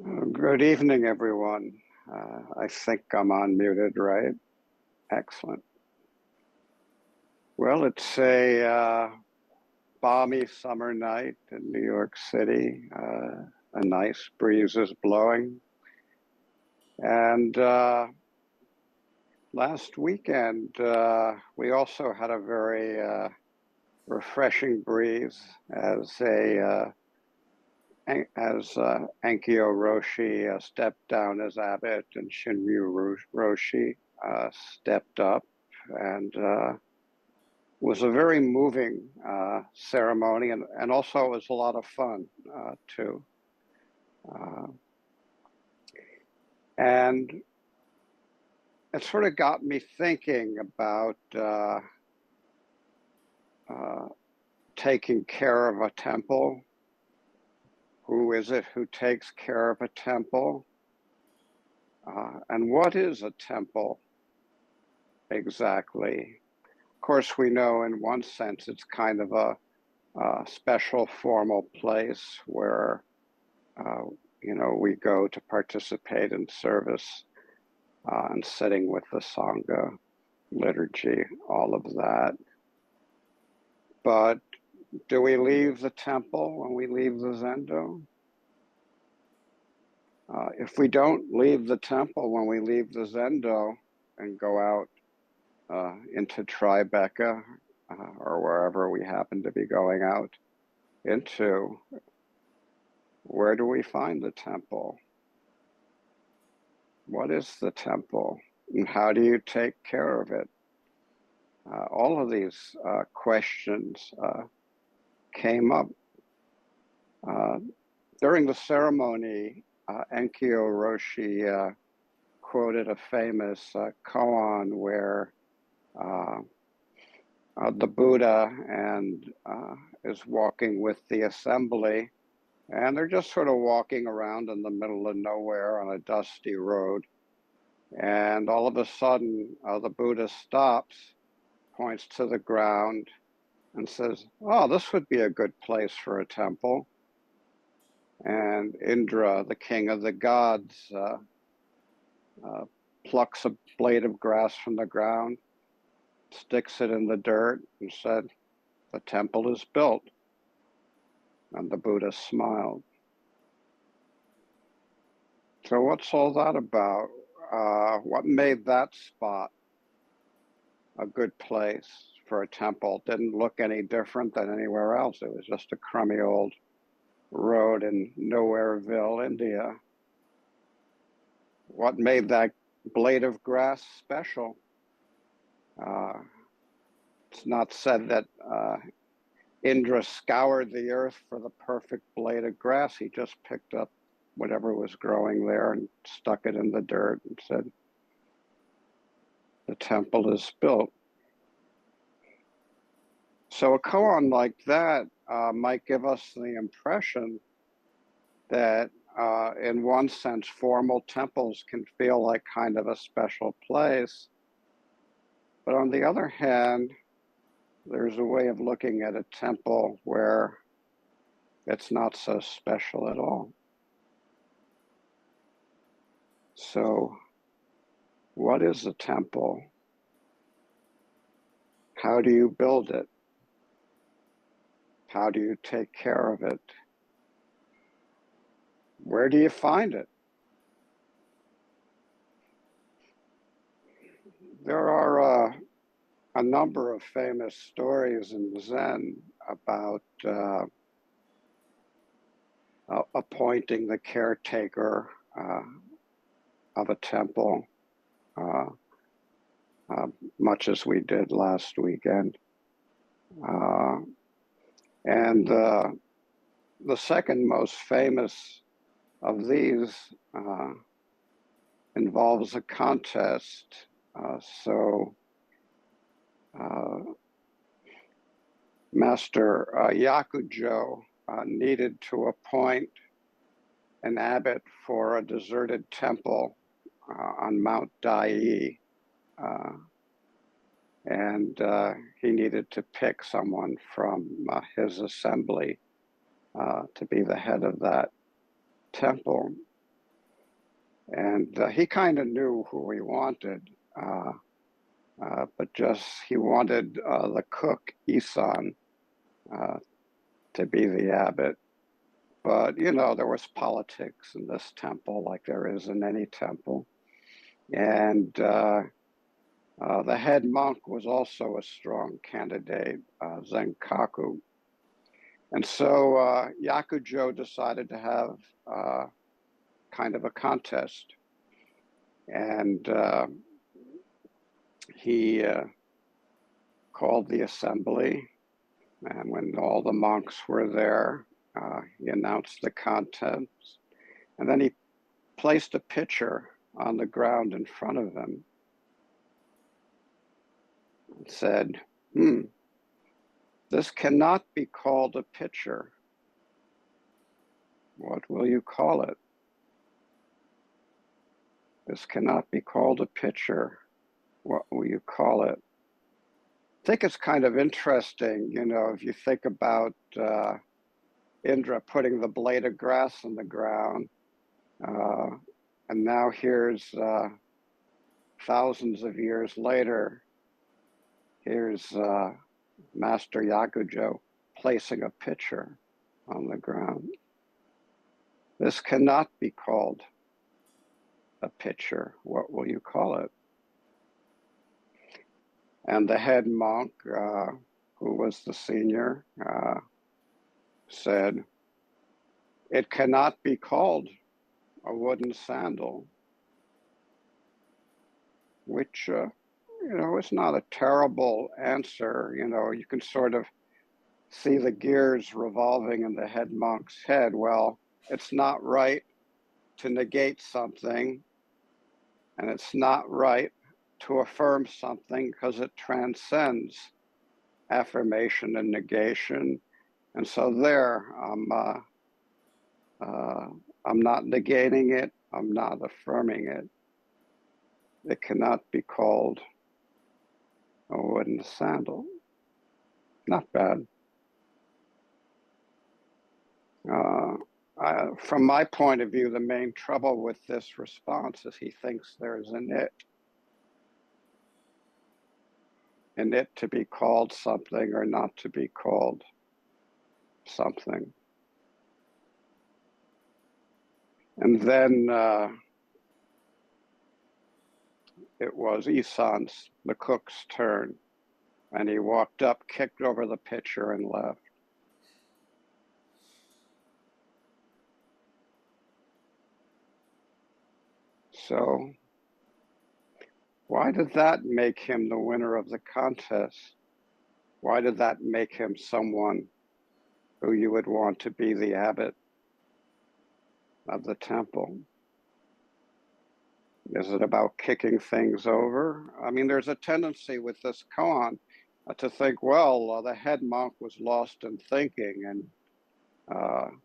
Good evening, everyone. I think I'm unmuted, right? Excellent. Well, it's a balmy summer night in New York City. A nice breeze is blowing. And last weekend, we also had a very refreshing breeze as Ankyo Roshi stepped down as abbot and Shinryu Roshi stepped up, and was a very moving ceremony, and also it was a lot of fun too. And it sort of got me thinking about taking care of a temple. Who is it who takes care of a temple? And what is a temple exactly? Of course, we know in one sense it's kind of a special formal place where we go to participate in service and sitting with the Sangha, liturgy, all of that. But do we leave the temple when we leave the Zendo? If we don't leave the temple when we leave the Zendo and go out into Tribeca or wherever we happen to be going out into, where do we find the temple? What is the temple? And how do you take care of it? All of these questions came up. During the ceremony, Enkyo Roshi quoted a famous koan where the Buddha is walking with the assembly, and they're just sort of walking around in the middle of nowhere on a dusty road. And all of a sudden, the Buddha stops, points to the ground, and says, "Oh, this would be a good place for a temple." And Indra, the king of the gods, plucks a blade of grass from the ground, sticks it in the dirt, and said, "The temple is built." And the Buddha smiled. So what's all that about? What made that spot a good place for a temple? Didn't look any different than anywhere else. It was just a crummy old road in Nowhereville, India. What made that blade of grass special? It's not said that Indra scoured the earth for the perfect blade of grass. He just picked up whatever was growing there and stuck it in the dirt and said, "The temple is built." So a koan like that might give us the impression that in one sense, formal temples can feel like kind of a special place. But on the other hand, there's a way of looking at a temple where it's not so special at all. So what is a temple? How do you build it? How do you take care of it? Where do you find it? There are a number of famous stories in Zen about appointing the caretaker of a temple, much as we did last weekend. And the second most famous of these involves a contest. Master Yakujo needed to appoint an abbot for a deserted temple on Mount Dai, and he needed to pick someone from his assembly to be the head of that temple. And he kind of knew who he wanted, but just he wanted the cook, Isan, to be the abbot. But, you know, there was politics in this temple like there is in any temple. And the head monk was also a strong candidate, Zenkaku. And so Yakujo decided to have kind of a contest. And he called the assembly. And when all the monks were there, he announced the contents. And then he placed a pitcher on the ground in front of him and said, this cannot be called a pitcher. What will you call it? This cannot be called a pitcher. What will you call it? I think it's kind of interesting, you know, if you think about Indra putting the blade of grass on the ground, and now here's thousands of years later, here's Master Yakujo placing a pitcher on the ground. This cannot be called a pitcher. What will you call it? And the head monk, who was the senior, said, it cannot be called a wooden sandal, which, you know, is not a terrible answer. You know, you can sort of see the gears revolving in the head monk's head. Well, it's not right to negate something, and it's not right to affirm something because it transcends affirmation and negation. And so there, I'm not negating it, I'm not affirming it. It cannot be called a wooden sandal. Not bad. From my point of view, the main trouble with this response is he thinks there's an it to be called something or not to be called something. And then it was Isan's, the cook's, turn, and he walked up, kicked over the pitcher, and left. So why did that make him the winner of the contest? Why did that make him someone who you would want to be the abbot of the temple? Is it about kicking things over? I mean, there's a tendency with this koan to think, well, the head monk was lost in thinking, and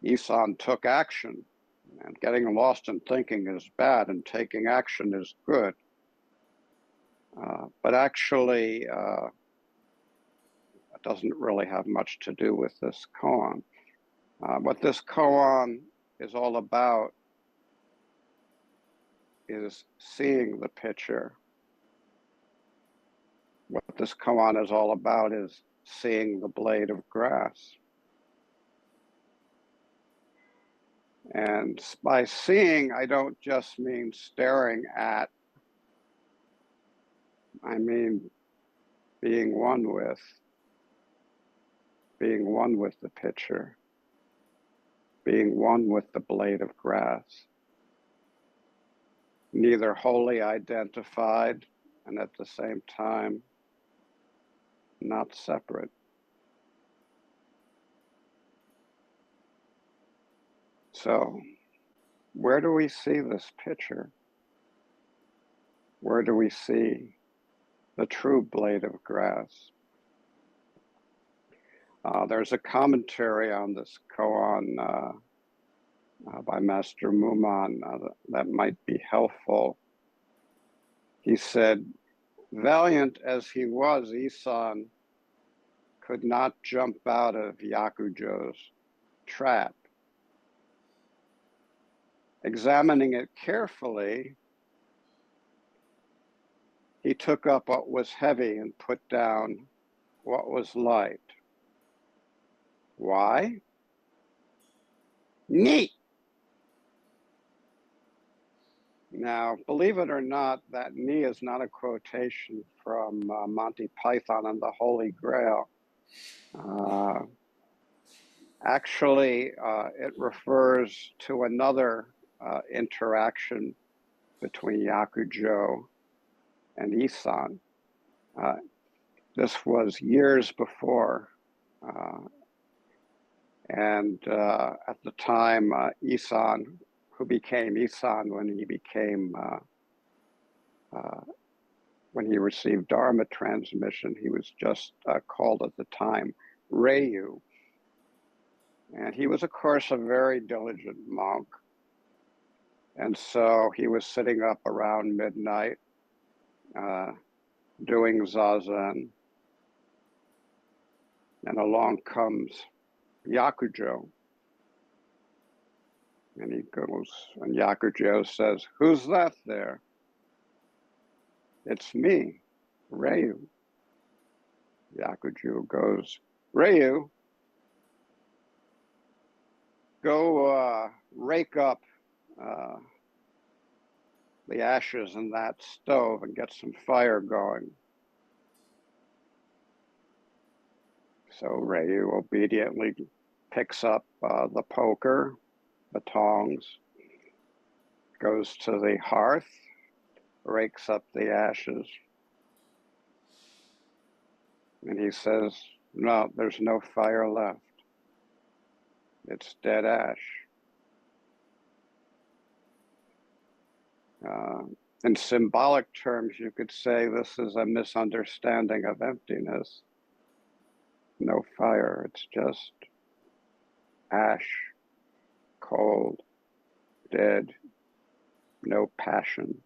Isan took action. And getting lost in thinking is bad, and taking action is good. But actually, it doesn't really have much to do with this koan. What this koan is all about is seeing the picture. What this koan is all about is seeing the blade of grass. And by seeing, I don't just mean staring at, I mean being one with the picture, being one with the blade of grass, neither wholly identified and at the same time not separate. So where do we see this picture? Where do we see the true blade of grass? There's a commentary on this koan by Master Muman that might be helpful. He said, valiant as he was, Isan could not jump out of Yakujo's trap. examining it carefully, he took up what was heavy and put down what was light. Why? Neat! Now, believe it or not, that "ni" is not a quotation from Monty Python and the Holy Grail. Actually, it refers to another interaction between Yakujo and Isan. This was years before. And at the time, Isan, who became Isan when he received Dharma transmission, he was just called at the time Ryu. And he was, of course, a very diligent monk. And so he was sitting up around midnight, doing zazen. And along comes Yakujo. And he goes, and Yakujo says, "Who's that there?" "It's me, Ryu." Yakujo goes, "Ryu, go rake up the ashes in that stove and get some fire going." So Ryu obediently picks up the poker, the tongs, goes to the hearth, rakes up the ashes, and he says, "No, there's no fire left. It's dead ash." In symbolic terms, you could say this is a misunderstanding of emptiness. No fire, it's just ash, cold, dead, no passion,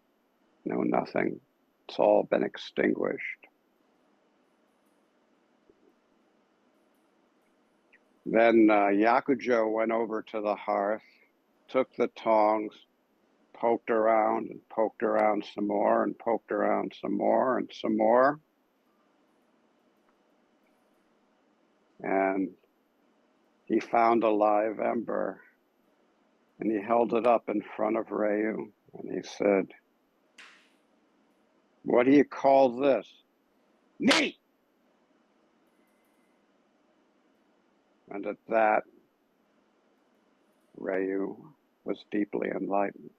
no nothing. It's all been extinguished. Then Yakujo went over to the hearth, took the tongs, poked around and poked around some more and poked around some more and some more. And he found a live ember and he held it up in front of Ryu and he said, "What do you call this?" "Me!" And at that, Ryu was deeply enlightened.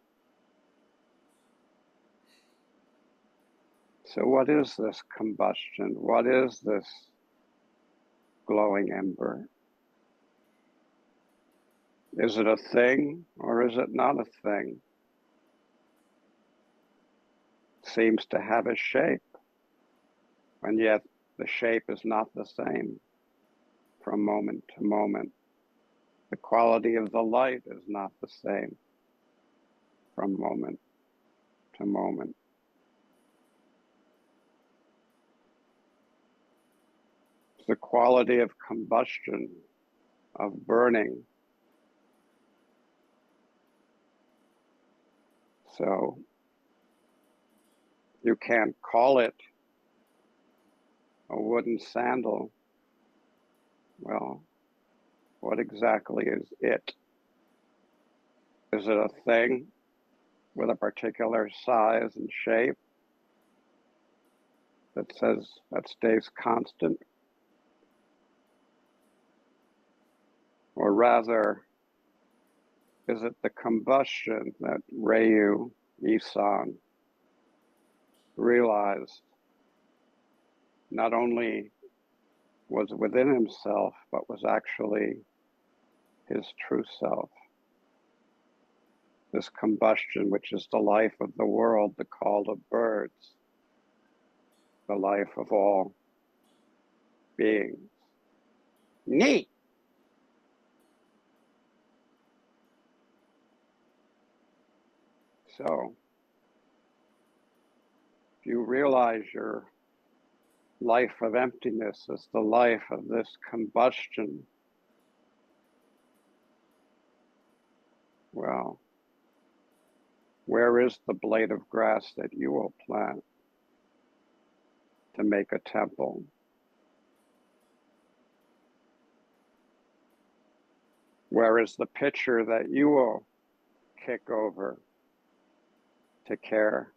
So what is this combustion? What is this glowing ember? Is it a thing or is it not a thing? It seems to have a shape, and yet the shape is not the same from moment to moment. The quality of the light is not the same from moment to moment. The quality of combustion, of burning. So you can't call it a wooden sandal. Well, what exactly is it? Is it a thing with a particular size and shape that stays constant? Or rather, is it the combustion that Ryu Isan realized not only was within himself, but was actually his true self? This combustion, which is the life of the world, the call of birds, the life of all beings. Neat! So, if you realize your life of emptiness is the life of this combustion, well, Where is the blade of grass that you will plant to make a temple? Where is the pitcher that you will kick over to care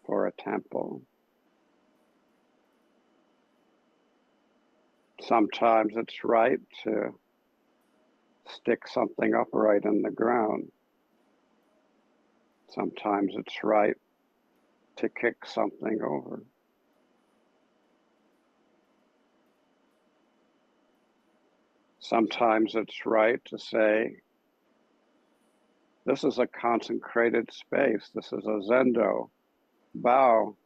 for a temple? Sometimes it's right to stick something upright in the ground. Sometimes it's right to kick something over. Sometimes it's right to say, this is a consecrated space. This is a Zendo. Bow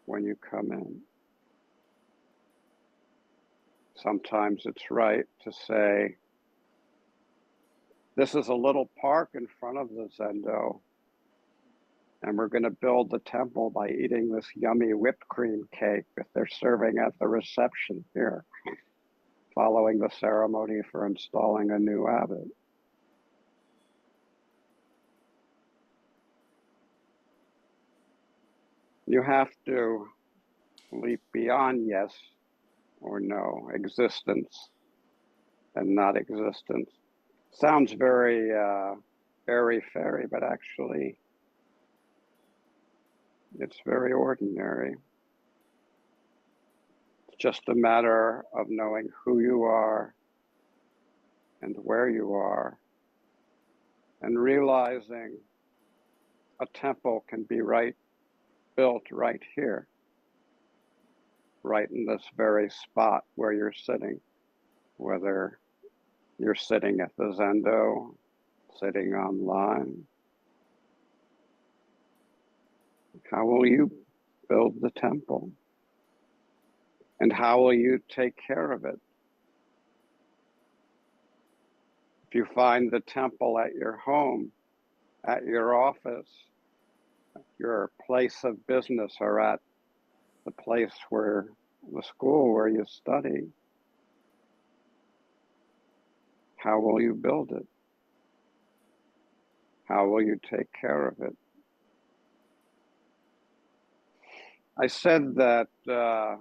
when you come in. Sometimes it's right to say, this is a little park in front of the Zendo, and we're going to build the temple by eating this yummy whipped cream cake that they're serving at the reception here, following the ceremony for installing a new abbot. You have to leap beyond yes or no, existence and not existence. Sounds very airy-fairy, but actually it's very ordinary. It's just a matter of knowing who you are and where you are, and realizing a temple can be built right here, right in this very spot where you're sitting, whether you're sitting at the Zendo, sitting online. How will you build the temple? And how will you take care of it? If you find the temple at your home, at your office, your place of business, or at the place where the school where you study, how will you build it? How will you take care of it? I said that the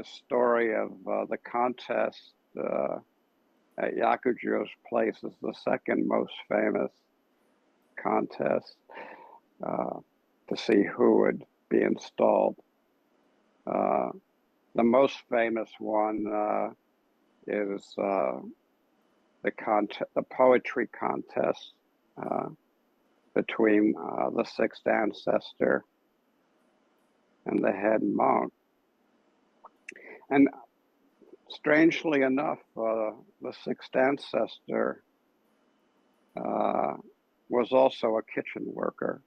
story of the contest at Yakujo's place is the second most famous contest to see who would be installed. The most famous one is the poetry contest between the sixth ancestor and the head monk. And strangely enough, the sixth ancestor was also a kitchen worker,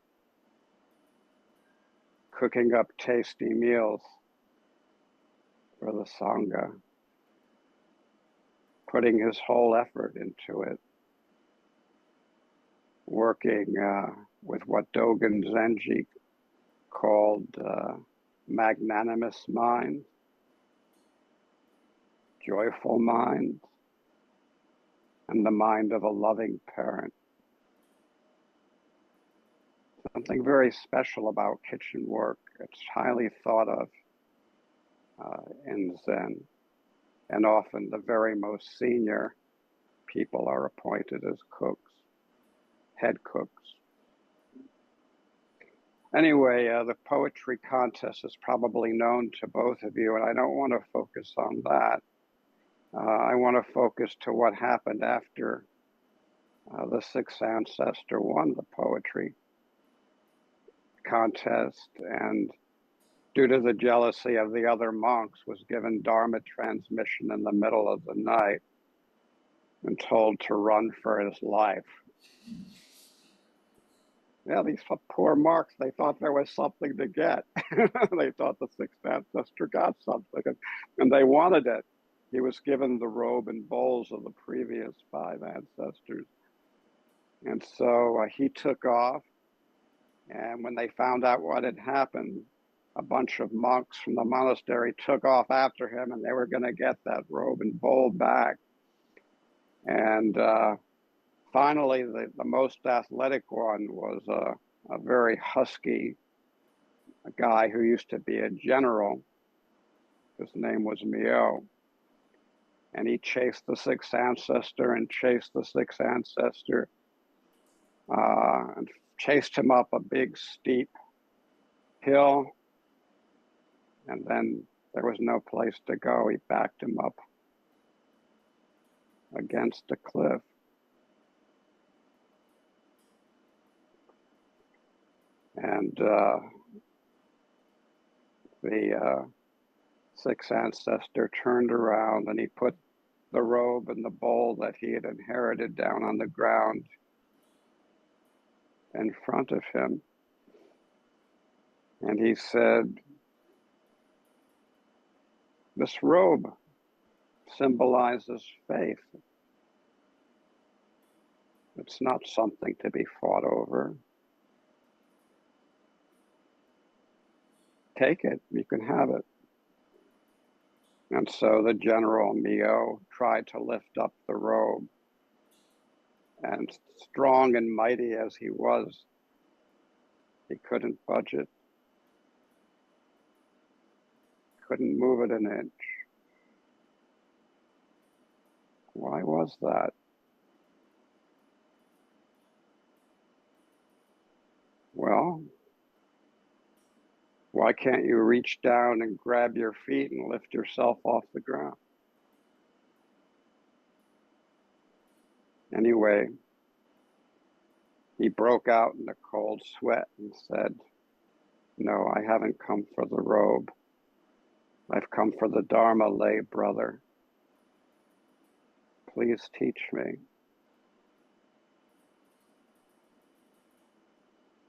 cooking up tasty meals for the Sangha, putting his whole effort into it, working with what Dogen Zenji called magnanimous mind, joyful mind, and the mind of a loving parent. Something very special about kitchen work. It's highly thought of in Zen, and often the very most senior people are appointed as cooks, head cooks. Anyway, the poetry contest is probably known to both of you, and I don't want to focus on that. I want to focus to what happened after the sixth ancestor won the poetry contest, and due to the jealousy of the other monks, was given Dharma transmission in the middle of the night and told to run for his life. Yeah, these poor monks, they thought there was something to get. They thought the sixth ancestor got something, and they wanted it. He was given the robe and bowls of the previous five ancestors. And so he took off, and when they found out what had happened, a bunch of monks from the monastery took off after him, and they were going to get that robe and bowl back. And Finally, the most athletic one was a very husky guy who used to be a general. His name was Mio. And he chased the sixth ancestor and chased the sixth ancestor and chased him up a big, steep hill. And then there was no place to go. He backed him up against a cliff. And the sixth ancestor turned around and he put the robe and the bowl that he had inherited down on the ground in front of him. And he said, "This robe symbolizes faith. It's not something to be fought over. Take it, you can have it." And so the general Mio tried to lift up the robe, and strong and mighty as he was, he couldn't budge it, couldn't move it an inch. Why was that? Well, why can't you reach down and grab your feet and lift yourself off the ground? Anyway, he broke out in a cold sweat and said, "No, I haven't come for the robe. I've come for the Dharma, lay brother. Please teach me."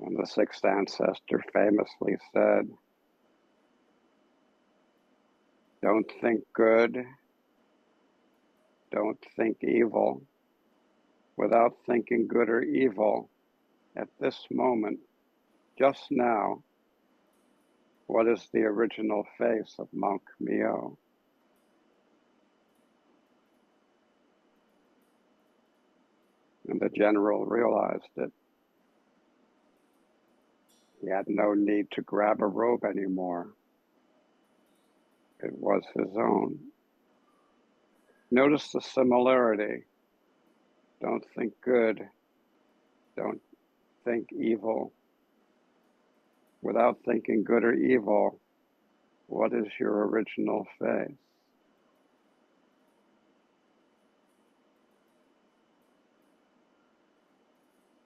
And the sixth ancestor famously said, "Don't think good, don't think evil. Without thinking good or evil, at this moment, just now, what is the original face of Monk Mio?" And the general realized it. He had no need to grab a robe anymore. It was his own. Notice the similarity. Don't think good. Don't think evil. Without thinking good or evil, what is your original face?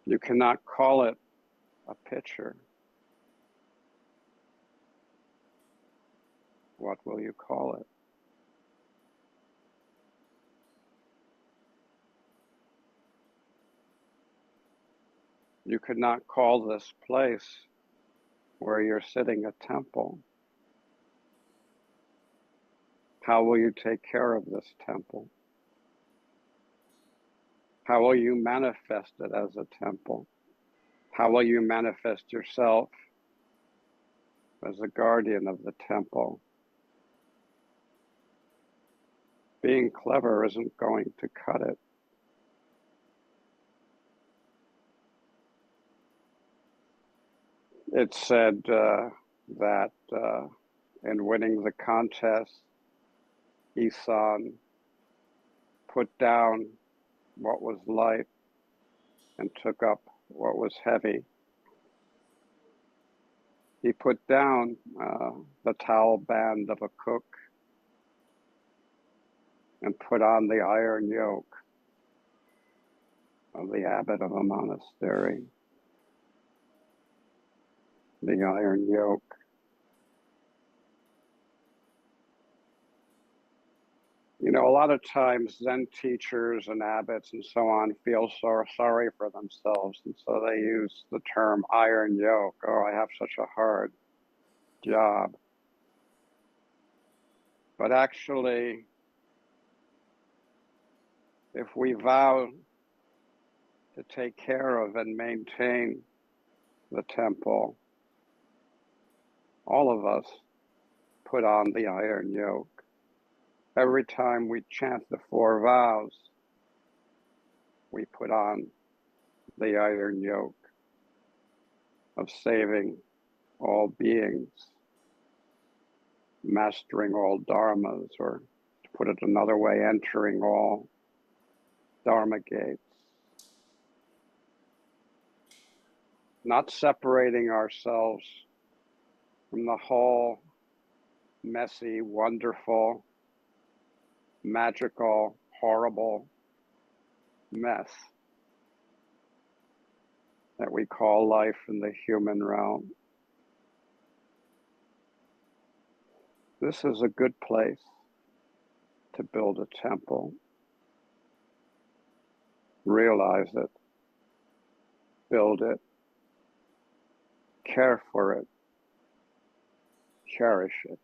You cannot call it a picture. What will you call it? You could not call this place where you're sitting a temple. How will you take care of this temple? How will you manifest it as a temple? How will you manifest yourself as a guardian of the temple? Being clever isn't going to cut it. It's said that in winning the contest, Isan put down what was light and took up what was heavy. He put down the towel band of a cook and put on the iron yoke of the abbot of a monastery. The iron yoke. You know, a lot of times Zen teachers and abbots and so on feel so sorry for themselves, and so they use the term iron yoke. Oh, I have such a hard job. But actually, if we vow to take care of and maintain the temple, all of us put on the iron yoke. Every time we chant the four vows, we put on the iron yoke of saving all beings, mastering all dharmas, or to put it another way, entering all Dharma gates. Not separating ourselves from the whole messy, wonderful, magical, horrible mess that we call life in the human realm. This is a good place to build a temple. Realize it, build it, care for it, cherish it.